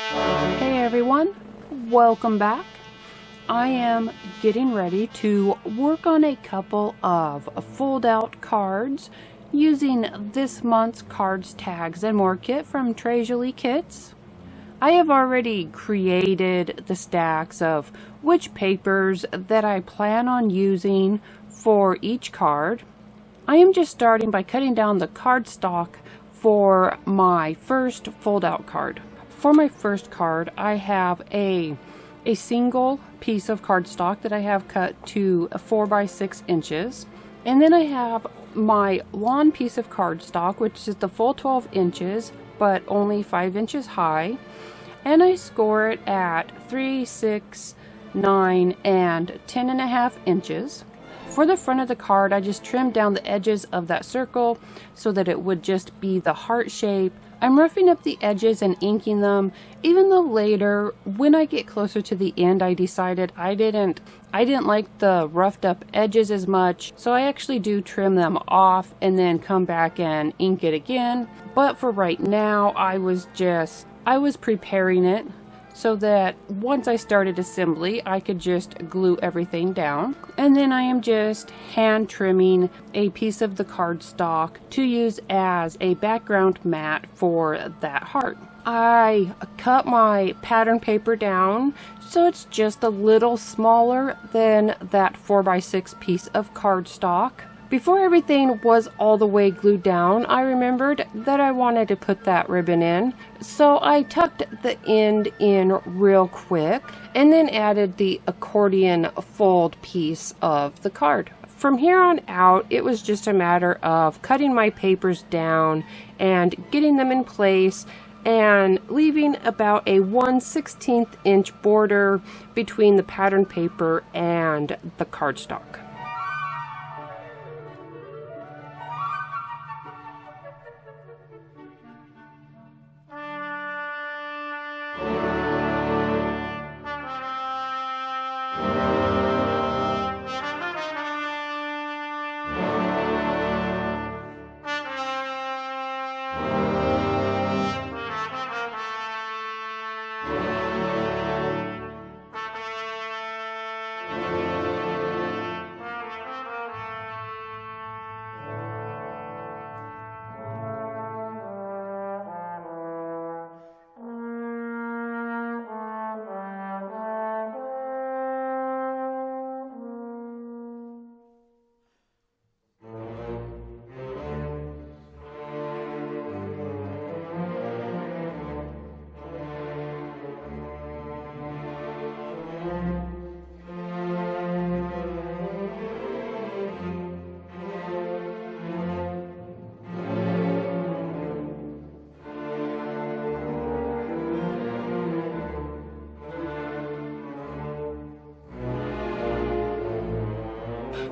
Hey everyone, welcome back. I am getting ready to work on a couple of fold-out cards using this month's Cards, Tags, and More kit from Jolie Kits. I have already created the stacks of which papers that I plan on using for each card. I am just starting by cutting down the cardstock for my first fold-out card. For my first card, I have a single piece of cardstock that I have cut to 4 by 6 inches. And then I have my long piece of cardstock, which is the full 12 inches, but only 5 inches high. And I score it at 3, 6, 9, and 10.5 inches. For the front of the card, I just trimmed down the edges of that circle so that it would just be the heart shape. I'm roughing up the edges and inking them, even though later, when I get closer to the end, I decided I didn't like the roughed up edges as much, so I actually do trim them off and then come back and ink it again. But for right now, I was preparing it so that once I started assembly, I could just glue everything down. And then I am just hand trimming a piece of the cardstock to use as a background mat for that heart. I cut my pattern paper down so it's just a little smaller than that 4 by 6 piece of cardstock. Before everything was all the way glued down, I remembered that I wanted to put that ribbon in. So I tucked the end in real quick and then added the accordion fold piece of the card. From here on out, it was just a matter of cutting my papers down and getting them in place and leaving about a 1/16 inch border between the pattern paper and the cardstock.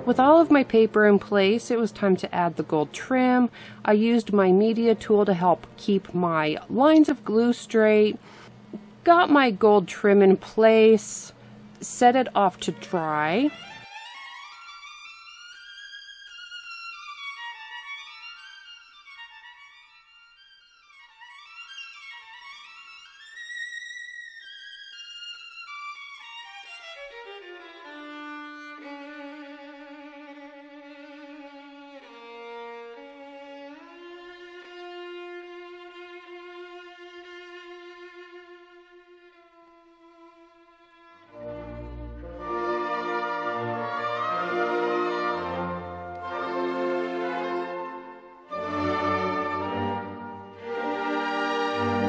With all of my paper in place, it was time to add the gold trim. I used my media tool to help keep my lines of glue straight. Got my gold trim in place, set it off to dry.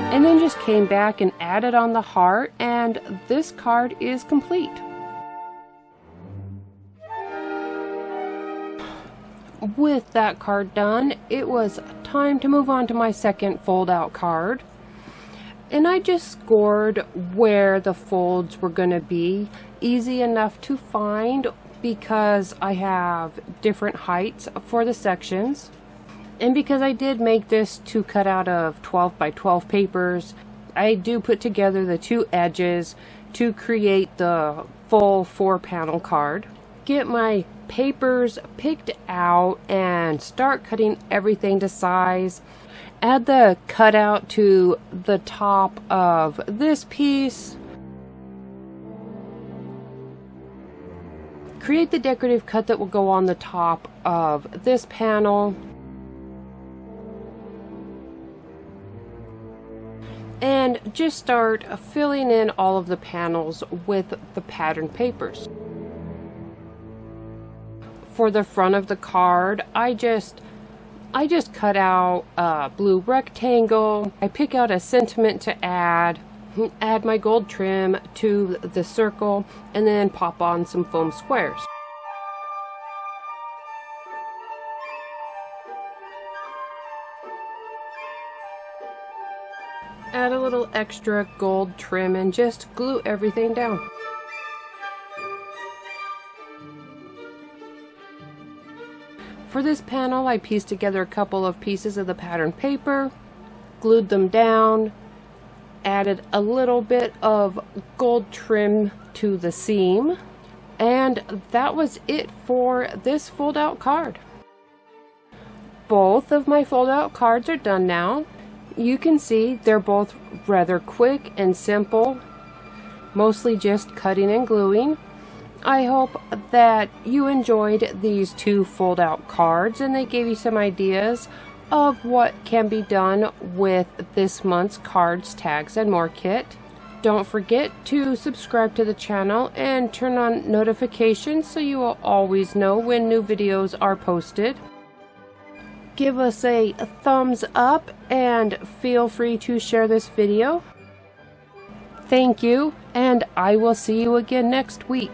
And then just came back and added on the heart, and this card is complete. With that card done, it was time to move on to my second fold-out card. And I just scored where the folds were going to be, easy enough to find because I have different heights for the sections. And because I did make this to cut out of 12 by 12 papers, I do put together the two edges to create the full 4-panel card. Get my papers picked out and start cutting everything to size. Add the cutout to the top of this piece. Create the decorative cut that will go on the top of this panel. And just start filling in all of the panels with the pattern papers. For the front of the card, I just cut out a blue rectangle. I pick out a sentiment to add my gold trim to the circle, and then pop on some foam squares. Add a little extra gold trim and just glue everything down. For this panel, I pieced together a couple of pieces of the pattern paper, glued them down, added a little bit of gold trim to the seam, and that was it for this fold-out card. Both of my fold-out cards are done now. You can see they're both rather quick and simple, mostly just cutting and gluing. I hope that you enjoyed these two fold-out cards and they gave you some ideas of what can be done with this month's cards, tags, and more kit. Don't forget to subscribe to the channel and turn on notifications so you will always know when new videos are posted. Give us a thumbs up and feel free to share this video. Thank you, and I will see you again next week.